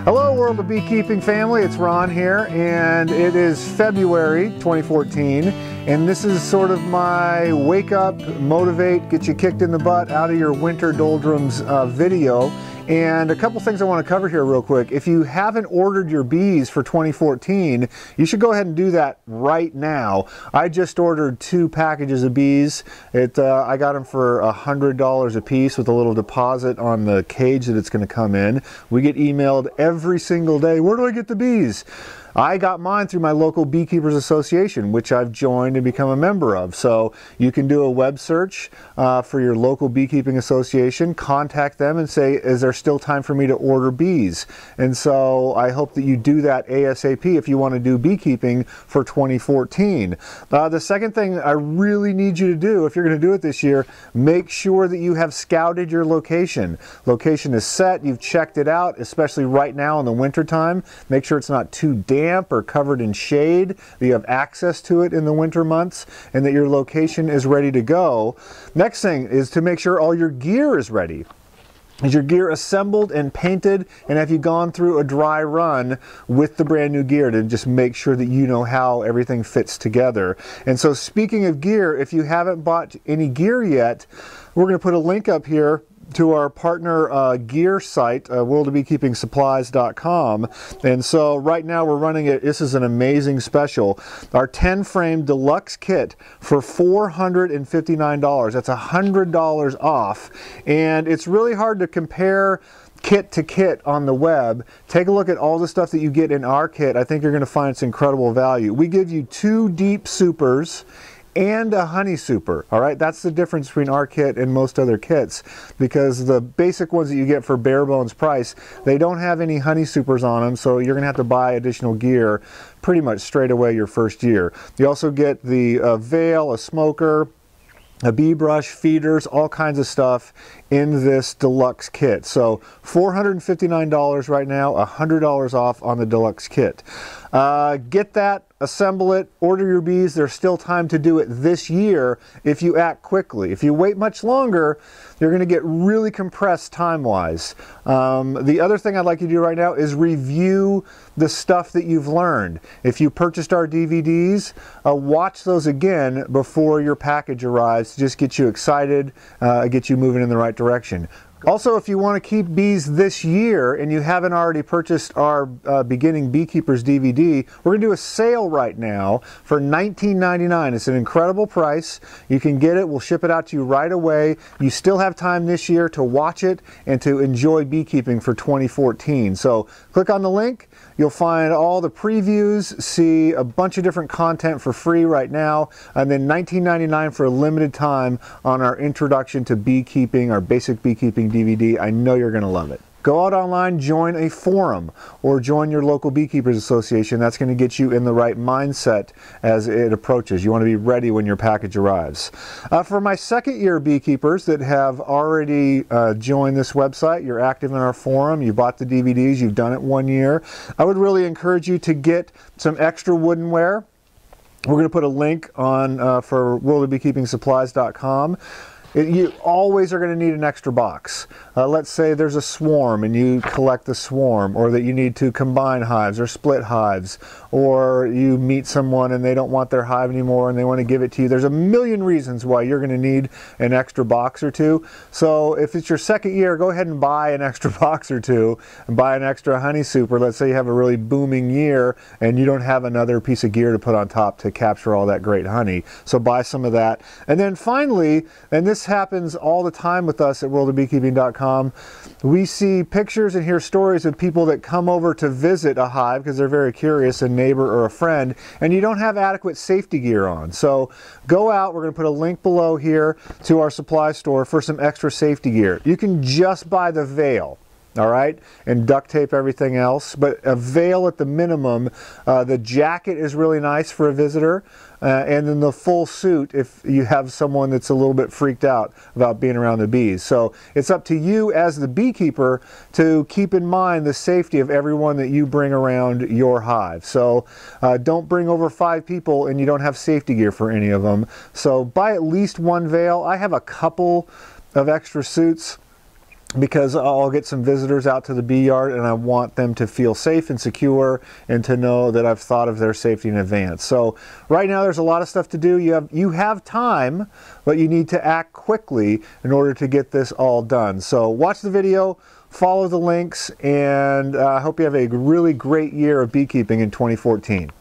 Hello World of Beekeeping family, it's Ron here, and it is February 2014, and this is sort of my wake up, motivate, get you kicked in the butt out of your winter doldrums video. And a couple things I want to cover here real quick. If you haven't ordered your bees for 2014, you should go ahead and do that right now. I just ordered 2 packages of bees. I got them for $100 a piece with a little deposit on the cage that it's going to come in. We get emailed every single day, where do I get the bees? I got mine through my local Beekeepers Association, which I've joined and become a member of. So you can do a web search for your local beekeeping association, contact them and say, is there still time for me to order bees? And so I hope that you do that ASAP if you want to do beekeeping for 2014. The second thing I really need you to do, if you're going to do it this year, make sure that you have scouted your location. Location is set, you've checked it out, especially right now in the winter time. Make sure it's not too damp or covered in shade, that you have access to it in the winter months, and that your location is ready to go. Next thing is to make sure all your gear is ready. Is your gear assembled and painted, and have you gone through a dry run with the brand new gear to just make sure that you know how everything fits together? And so speaking of gear, if you haven't bought any gear yet, we're going to put a link up here to our partner gear site, worldofbeekeepingsupplies.com. And so right now we're running it. This is an amazing special. Our 10-frame deluxe kit for $459. That's $100 off. And it's really hard to compare kit to kit on the web. Take a look at all the stuff that you get in our kit. I think you're going to find it's incredible value. We give you 2 deep supers and a honey super. All right, that's the difference between our kit and most other kits, because the basic ones that you get for bare bones price, they don't have any honey supers on them, so you're gonna have to buy additional gear pretty much straight away your first year. You also get the veil, a smoker, a bee brush, feeders, all kinds of stuff in this deluxe kit. So $459 right now, $100 off on the deluxe kit. Get that, assemble it, order your bees. There's still time to do it this year if you act quickly. If you wait much longer, you're going to get really compressed time-wise. The other thing I'd like you to do right now is review the stuff that you've learned. If you purchased our DVDs, watch those again before your package arrives to just get you excited, get you moving in the right direction. Also, if you want to keep bees this year and you haven't already purchased our Beginning Beekeepers DVD, we're going to do a sale right now for $19.99. It's an incredible price. You can get it. We'll ship it out to you right away. You still have time this year to watch it and to enjoy beekeeping for 2014. So click on the link. You'll find all the previews, see a bunch of different content for free right now, and then $19.99 for a limited time on our Introduction to Beekeeping, our Basic Beekeeping DVD. I know you're going to love it. Go out online, join a forum, or join your local Beekeepers Association. That's going to get you in the right mindset as it approaches. You want to be ready when your package arrives. For my second year beekeepers that have already joined this website, you're active in our forum, you bought the DVDs, you've done it 1 year, I would really encourage you to get some extra woodenware. We're going to put a link on for worldofbeekeepingsupplies.com. You always are going to need an extra box. Let's say there's a swarm and you collect the swarm, or that you need to combine hives or split hives, or you meet someone and they don't want their hive anymore and they want to give it to you. There's a million reasons why you're going to need an extra box or 2. So if it's your second year, go ahead and buy an extra box or 2 and buy an extra honey super. Let's say you have a really booming year and you don't have another piece of gear to put on top to capture all that great honey. So buy some of that. And then finally, and this happens all the time with us at worldofbeekeeping.com, we see pictures and hear stories of people that come over to visit a hive because they're very curious, a neighbor or a friend, and you don't have adequate safety gear on. So go out, we're going to put a link below here to our supply store for some extra safety gear. You can just buy the veil. all right, and duct tape everything else, but a veil at the minimum. The jacket is really nice for a visitor, and then the full suit if you have someone that's a little bit freaked out about being around the bees. So it's up to you as the beekeeper to keep in mind the safety of everyone that you bring around your hive. So don't bring over 5 people and you don't have safety gear for any of them. So buy at least one veil. I have a couple of extra suits. because I'll get some visitors out to the bee yard and I want them to feel safe and secure and to know that I've thought of their safety in advance. So right now there's a lot of stuff to do. You have time, but you need to act quickly in order to get this all done. So watch the video, follow the links, and I hope you have a really great year of beekeeping in 2014.